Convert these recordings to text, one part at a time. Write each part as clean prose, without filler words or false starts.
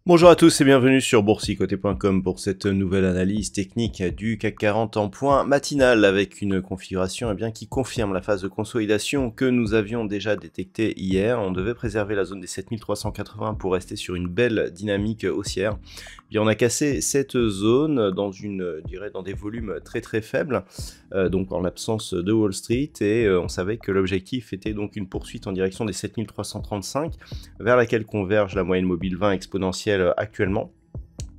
Bonjour à tous et bienvenue sur boursicoté.com pour cette nouvelle analyse technique du CAC 40 en point matinal avec une configuration qui confirme la phase de consolidation que nous avions déjà détectée hier. On devait préserver la zone des 7380 pour rester sur une belle dynamique haussière. Bien, on a cassé cette zone dans dans des volumes très faibles, donc en l'absence de Wall Street, et on savait que l'objectif était donc une poursuite en direction des 7335 vers laquelle converge la moyenne mobile 20 exponentielle actuellement.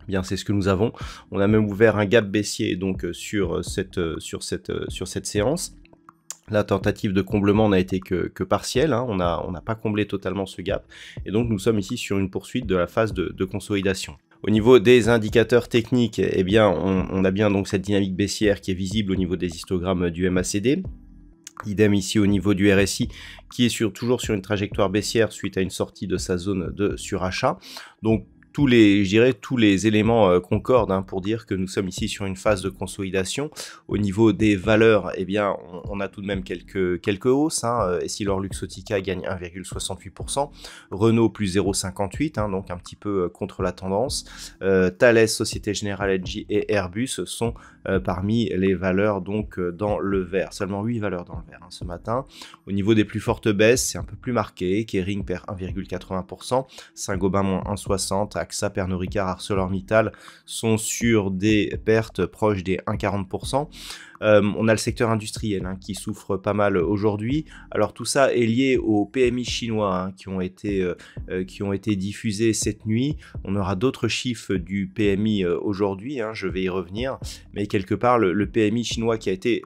Bien, c'est ce que nous avons. On a même ouvert un gap baissier donc sur cette séance. La tentative de comblement n'a été que partielle, hein. On n'a pas comblé totalement ce gap, et donc nous sommes ici sur une poursuite de la phase de consolidation. Au niveau des indicateurs techniques, eh bien, on a bien donc cette dynamique baissière qui est visible au niveau des histogrammes du MACD. Idem ici au niveau du RSI qui est toujours sur une trajectoire baissière suite à une sortie de sa zone de surachat. Donc tous les éléments concordent pour dire que nous sommes ici sur une phase de consolidation. Au niveau des valeurs, eh bien, on a tout de même quelques hausses. Essilor Luxottica gagne 1,68%, Renault plus 0,58, donc un petit peu contre la tendance. Thales, Société Générale, LG et Airbus sont parmi les valeurs donc dans le vert. Seulement 8 valeurs dans le vert ce matin. Au niveau des plus fortes baisses, c'est un peu plus marqué. Kering perd 1,80%, Saint-Gobain moins 1,60%, AXA, Pernod Ricard, ArcelorMittal sont sur des pertes proches des 1,40%. On a le secteur industriel qui souffre pas mal aujourd'hui. Alors tout ça est lié aux PMI chinois qui ont été diffusés cette nuit. On aura d'autres chiffres du PMI aujourd'hui, je vais y revenir. Mais quelque part, le PMI chinois qui a été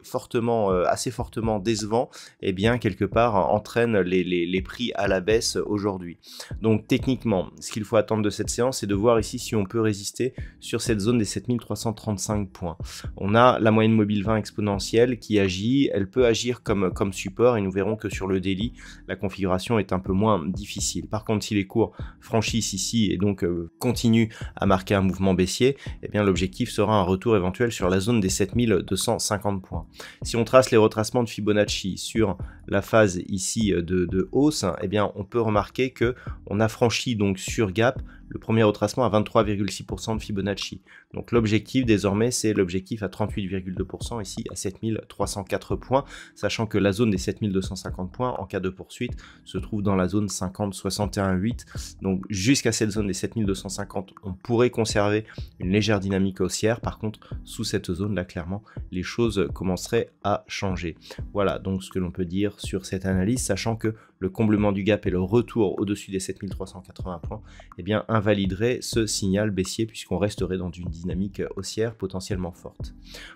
assez fortement décevant, eh bien quelque part entraîne les prix à la baisse aujourd'hui. Donc techniquement, ce qu'il faut attendre de cette séance, c'est de voir ici si on peut résister sur cette zone des 7335 points. On a la moyenne mobile 20 exponentielle qui agit, elle peut agir comme support, et nous verrons que sur le daily, la configuration est un peu moins difficile. Par contre, si les cours franchissent ici et donc continuent à marquer un mouvement baissier, eh bien l'objectif sera un retour éventuel sur la zone des 7250 points. Si on trace les retracements de Fibonacci sur la phase ici de hausse, eh bien on peut remarquer que on a franchi donc sur gap le premier retracement à 23,6% de Fibonacci. Donc l'objectif désormais, c'est l'objectif à 38,2% ici à 7304 points, sachant que la zone des 7250 points en cas de poursuite se trouve dans la zone 50-61,8. Donc jusqu'à cette zone des 7250, on pourrait conserver une légère dynamique haussière. Par contre, sous cette zone là, clairement, les choses commenceraient à changer. Voilà donc ce que l'on peut dire sur cette analyse, sachant que le comblement du gap et le retour au-dessus des 7380 points, eh bien invaliderait ce signal baissier puisqu'on resterait dans une dynamique haussière potentiellement forte.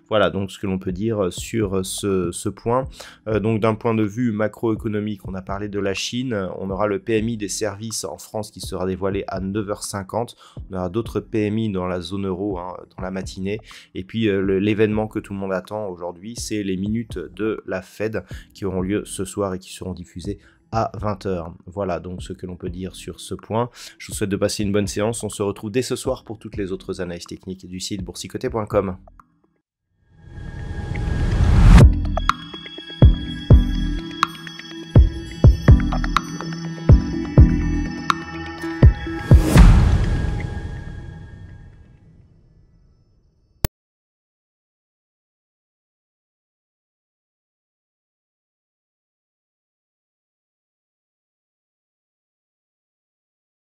Voilà donc ce que l'on peut dire sur ce point. Donc d'un point de vue macroéconomique, on a parlé de la Chine, on aura le PMI des services en France qui sera dévoilé à 9h50, on aura d'autres PMI dans la zone euro dans la matinée, et puis l'événement que tout le monde attend aujourd'hui, c'est les minutes de la Fed qui auront lieu ce soir et qui seront diffusées à 20h. Voilà donc ce que l'on peut dire sur ce point. Je vous souhaite de passer une bonne séance. On se retrouve dès ce soir pour toutes les autres analyses techniques du site boursicoté.com.